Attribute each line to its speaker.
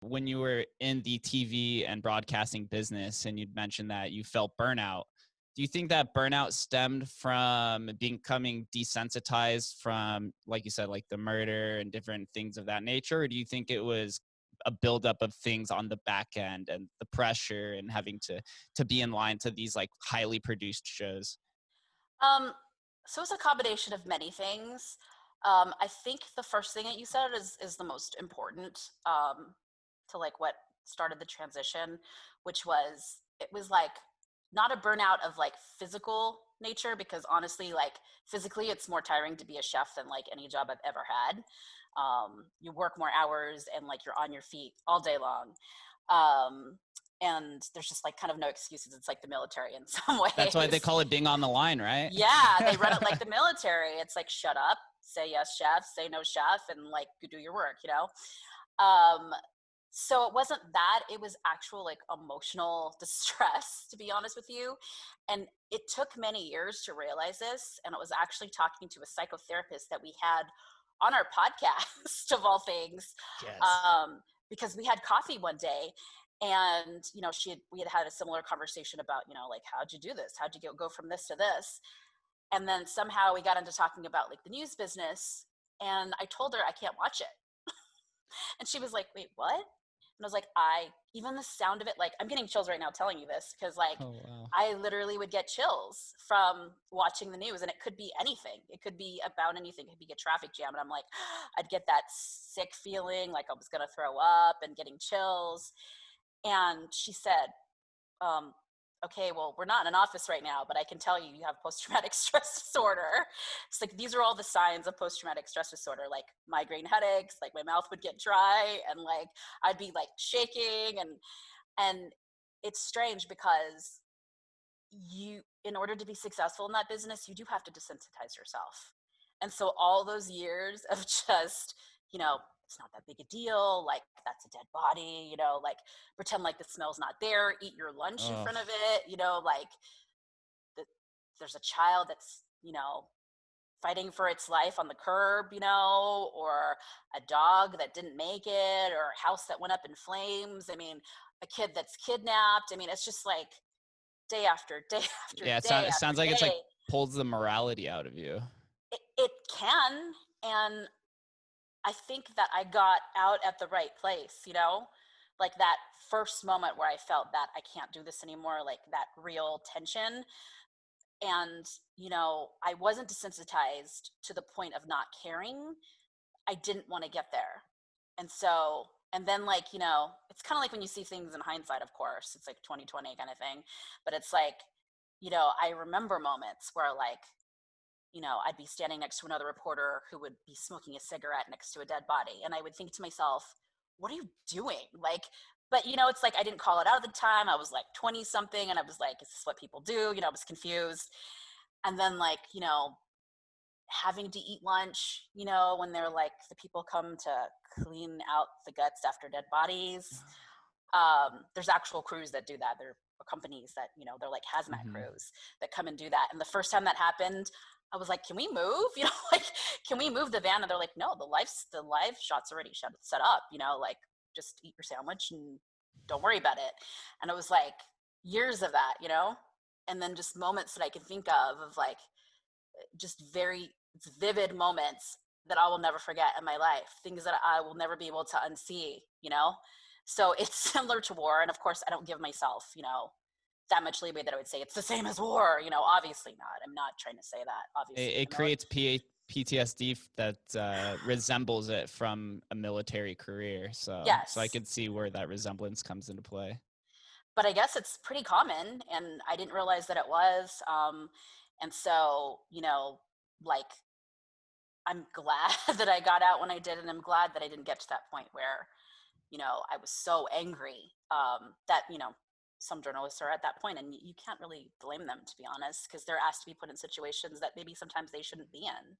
Speaker 1: when you were in the TV and broadcasting business and you'd mentioned that you felt burnout, do you think that burnout stemmed from becoming desensitized from, like you said, like the murder and different things of that nature? Or do you think it was a buildup of things on the back end and the pressure and having to be in line to these like highly produced shows?
Speaker 2: Um, so it's a combination of many things. I think the first thing that you said is the most important, to like what started the transition, which was it was like not a burnout of like physical nature, because honestly, like physically, it's more tiring to be a chef than like any job I've ever had. You work more hours and like you're on your feet all day long. Um, and there's just like kind of no excuses. It's like the military in some
Speaker 1: That's why they
Speaker 2: ways.
Speaker 1: call it being on the line, right?
Speaker 2: Yeah, they run it like the military. It's like shut up, say yes, chef, say no, chef, and like you do your work, you know? Um, so it wasn't that, it was actual like emotional distress, to be honest with you. And it took many years to realize this. And it was actually talking to a psychotherapist that we had on our podcast of all things.
Speaker 1: Yes.
Speaker 2: Um, because we had coffee one day, and we had a similar conversation about, like, how'd you do this, how'd you go from this to this. And then somehow we got into talking about like the news business, and I told her I can't watch it. And she was like, wait, what? And I was like, even the sound of it, like, I'm getting chills right now telling you this, because like
Speaker 1: Oh, wow.
Speaker 2: I literally would get chills from watching the news, and it could be anything. It could be about anything. It could be a traffic jam, and I'm like, I'd get that sick feeling, like I was gonna throw up, and getting chills. And she said, um, okay, well, we're not in an office right now, but I can tell you have post-traumatic stress disorder. It's like, these are all the signs of post-traumatic stress disorder, like migraine headaches, like my mouth would get dry, and like I'd be like shaking. And it's strange because in order to be successful in that business, you do have to desensitize yourself. And so all those years of just, it's not that big a deal, like that's a dead body, like pretend like the smell's not there, eat your lunch in
Speaker 1: Oh,
Speaker 2: front of it, like the, there's a child that's, fighting for its life on the curb, or a dog that didn't make it, or a house that went up in flames. I mean, a kid that's kidnapped. I mean, it's just like day after day after
Speaker 1: yeah.
Speaker 2: day
Speaker 1: It
Speaker 2: after
Speaker 1: sounds like it's like
Speaker 2: day.
Speaker 1: pulls the morality out of you.
Speaker 2: It can. And I think that I got out at the right place, like that first moment where I felt that I can't do this anymore, like that real tension. And, I wasn't desensitized to the point of not caring. I didn't want to get there. And then like, it's kind of like when you see things in hindsight, of course, it's like 2020 kind of thing. But it's like, I remember moments where like, I'd be standing next to another reporter who would be smoking a cigarette next to a dead body. And I would think to myself, what are you doing? Like, but it's like I didn't call it out at the time. I was like 20 something, and I was like, is this what people do? I was confused. And then like, having to eat lunch, when they're like the people come to clean out the guts after dead bodies. There's actual crews that do that. There are companies that, they're like hazmat
Speaker 1: Hmm.
Speaker 2: crews that come and do that. And the first time that happened, I was like, can we move? Like, can we move the van? And they're like, no, the live shot's already set up, like just eat your sandwich and don't worry about it. And it was like years of that, and then just moments that I can think of like just very vivid moments that I will never forget in my life, things that I will never be able to unsee, So it's similar to war. And of course, I don't give myself, that much leeway that I would say it's the same as war. Obviously not. I'm not trying to say that. Obviously,
Speaker 1: It creates PTSD that resembles it from a military career. So I
Speaker 2: yes.
Speaker 1: could see where that resemblance comes into play.
Speaker 2: But I guess it's pretty common, and I didn't realize that it was. And so, like, I'm glad that I got out when I did, and I'm glad that I didn't get to that point where, I was so angry, that, some journalists are at that point, and you can't really blame them, to be honest, because they're asked to be put in situations that maybe sometimes they shouldn't be in.